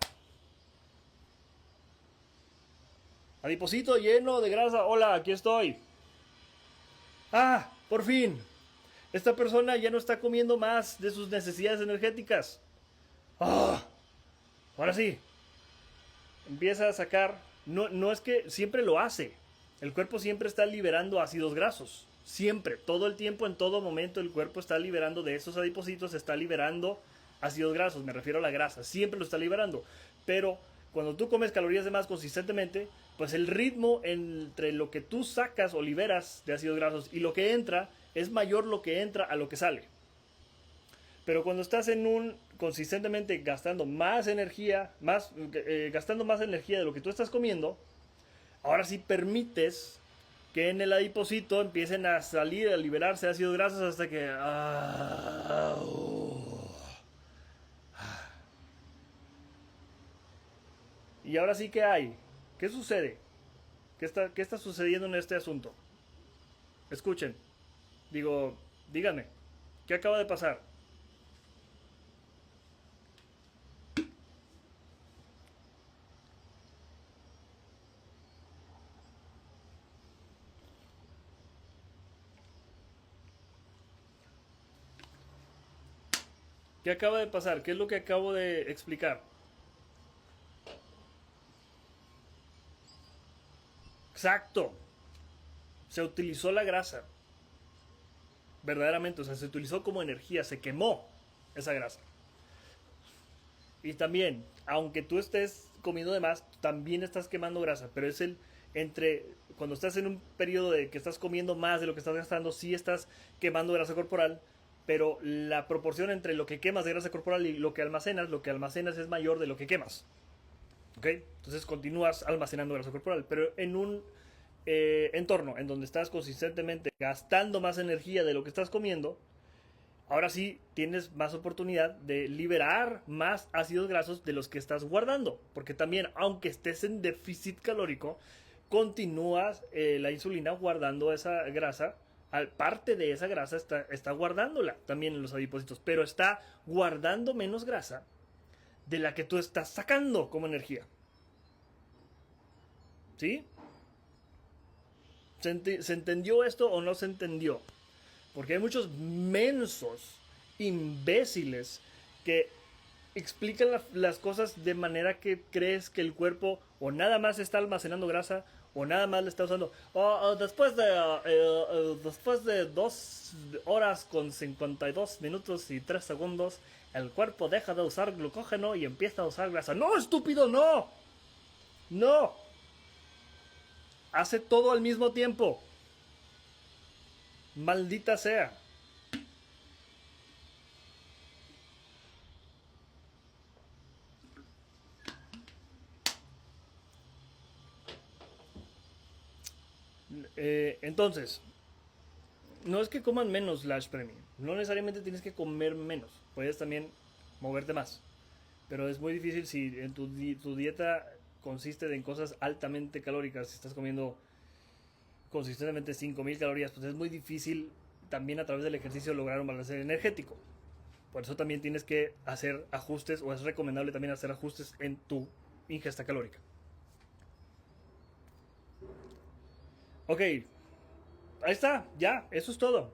Adiposito lleno de grasa. Hola, aquí estoy. Ah, por fin. Esta persona ya no está comiendo más de sus necesidades energéticas. Ah, ahora sí. Empieza a sacar. No, no es que siempre lo hace. El cuerpo siempre está liberando ácidos grasos. Siempre, todo el tiempo, en todo momento, el cuerpo está liberando de esos adipocitos, está liberando ácidos grasos. Me refiero a la grasa. Siempre lo está liberando. Pero cuando tú comes calorías de más consistentemente, pues el ritmo entre lo que tú sacas o liberas de ácidos grasos y lo que entra es mayor lo que entra a lo que sale. Pero cuando estás en un consistentemente gastando más energía, gastando más energía de lo que tú estás comiendo, ahora sí permites que en el adipocito empiecen a salir, a liberarse ácidos grasos hasta que... Y ahora sí que hay. ¿Qué sucede? ¿Qué está sucediendo en este asunto? Escuchen. Díganme. ¿Qué acaba de pasar? ¿Qué acaba de pasar? ¿Qué es lo que acabo de explicar? Exacto. Se utilizó la grasa. Verdaderamente, o sea, se utilizó como energía, se quemó esa grasa. Y también, aunque tú estés comiendo de más, también estás quemando grasa, pero es el entre cuando estás en un periodo de que estás comiendo más de lo que estás gastando, sí estás quemando grasa corporal, pero la proporción entre lo que quemas de grasa corporal y lo que almacenas es mayor de lo que quemas. ¿Ok? Entonces continúas almacenando grasa corporal, pero en un entorno en donde estás consistentemente gastando más energía de lo que estás comiendo, ahora sí tienes más oportunidad de liberar más ácidos grasos de los que estás guardando. Porque también, aunque estés en déficit calórico, continúas la insulina guardando esa grasa. Parte de esa grasa está guardándola también en los adipocitos, pero está guardando menos grasa de la que tú estás sacando como energía. ¿Sí? ¿Se entendió esto o no se entendió? Porque hay muchos mensos, imbéciles, que explican las cosas de manera que crees que el cuerpo o nada más está almacenando grasa o nada más le está usando. Después de 2 horas con 52 minutos y 3 segundos, el cuerpo deja de usar glucógeno y empieza a usar grasa. ¡No, estúpido, no! ¡No! Hace todo al mismo tiempo. Maldita sea. Entonces, no es que coman menos Lash Premium. No necesariamente tienes que comer menos. Puedes también moverte más. Pero es muy difícil si en tu dieta consiste en cosas altamente calóricas. Si estás comiendo consistentemente 5000 calorías, pues es muy difícil también a través del ejercicio lograr un balance energético. Por eso también tienes que hacer ajustes, o es recomendable también hacer ajustes en tu ingesta calórica. Ok, ahí está, ya, eso es todo.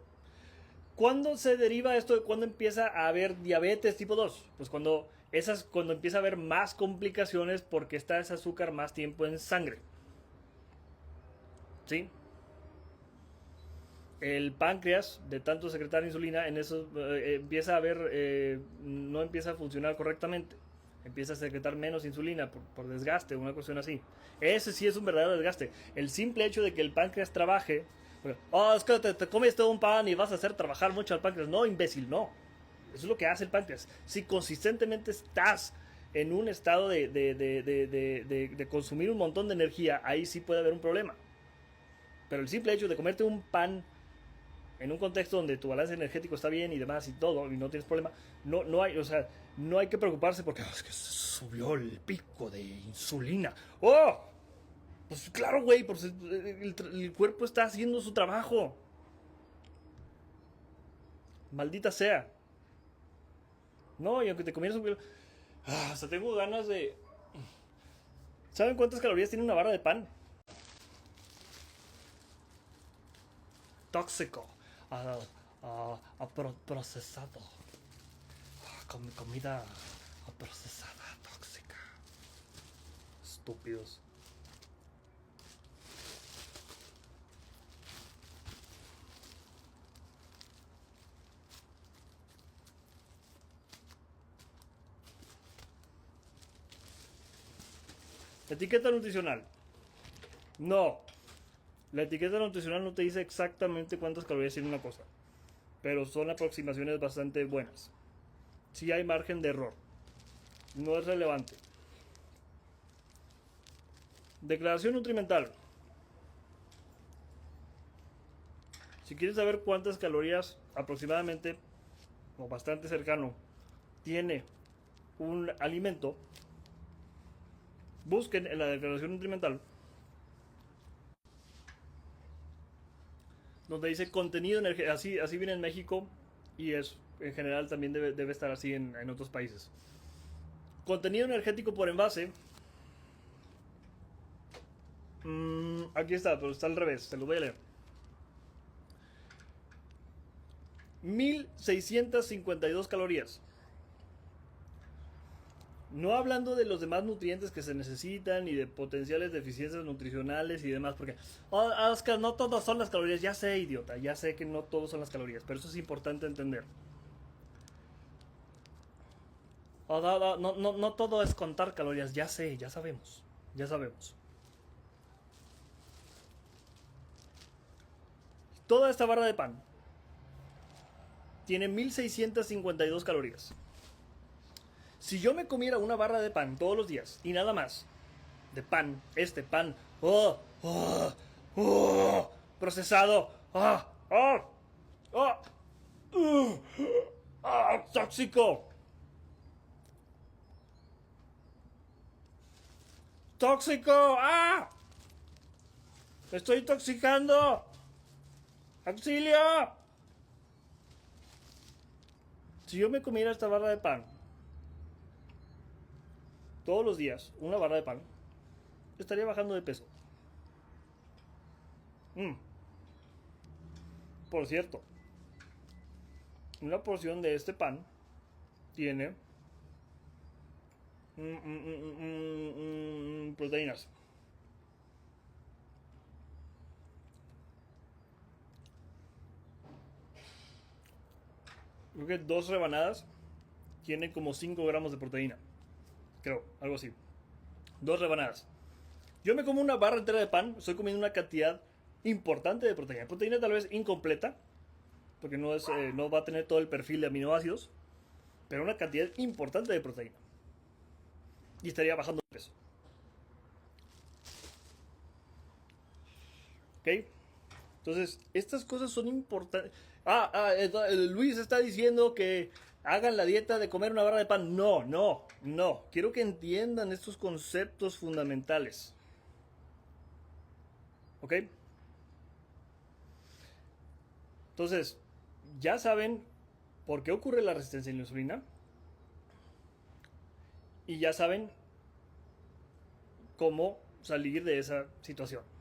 ¿Cuándo se deriva esto de cuándo empieza a haber diabetes tipo 2? Pues cuando empieza a haber más complicaciones porque está ese azúcar más tiempo en sangre. ¿Sí? el páncreas, de tanto secretar insulina, en eso empieza a haber, no empieza a funcionar correctamente. Empieza a secretar menos insulina por desgaste, una cuestión así. Ese sí es un verdadero desgaste. El simple hecho de que el páncreas trabaje. Oh, es que te comes todo un pan y vas a hacer trabajar mucho al páncreas. No, imbécil, no. Eso es lo que hace el páncreas. Si consistentemente estás en un estado de consumir un montón de energía, ahí sí puede haber un problema. Pero el simple hecho de comerte un pan en un contexto donde tu balance energético está bien y demás y todo, y no tienes problema, no hay, o sea, no hay que preocuparse porque es que subió el pico de insulina. ¡Oh! Pues claro, güey, pues el cuerpo está haciendo su trabajo. Maldita sea. No, y aunque te comieras un... hasta tengo ganas de... ¿Saben cuántas calorías tiene una barra de pan? Tóxico. Procesado. Comida procesada, tóxica. Estúpidos. Etiqueta nutricional. No. La etiqueta nutricional no te dice exactamente cuántas calorías tiene una cosa. Pero son aproximaciones bastante buenas. Sí hay margen de error. No es relevante. Declaración nutrimental. Si quieres saber cuántas calorías aproximadamente o bastante cercano tiene un alimento, busquen en la declaración nutrimental donde dice contenido energético. Así viene en México y es en general también debe estar así en otros países. Contenido energético por envase. Aquí está, pero está al revés. Se lo voy a leer. 1652 calorías. No hablando de los demás nutrientes que se necesitan y de potenciales deficiencias nutricionales y demás, porque Oscar, no todos son las calorías. Ya sé, idiota, ya sé que no todos son las calorías, pero eso es importante entender. No todo es contar calorías, ya sé, ya sabemos, ya sabemos. Toda esta barra de pan tiene 1652 calorías. Si yo me comiera una barra de pan todos los días y nada más, de pan, pan, procesado, tóxico, tóxico, me estoy intoxicando, auxilio. Si yo me comiera esta barra de pan todos los días, una barra de pan, estaría bajando de peso. Por cierto, una porción de este pan tiene proteínas. Creo que 2 rebanadas tienen como 5 gramos de proteína. Creo, algo así. 2 rebanadas. Yo me como una barra entera de pan, estoy comiendo una cantidad importante de proteína. Proteína tal vez incompleta, porque no va a tener todo el perfil de aminoácidos, pero una cantidad importante de proteína. Y estaría bajando de peso. ¿Ok? Entonces, estas cosas son importantes. Luis está diciendo que hagan la dieta de comer una barra de pan. No. Quiero que entiendan estos conceptos fundamentales. ¿Ok? Entonces, ya saben por qué ocurre la resistencia a la insulina. Y ya saben cómo salir de esa situación.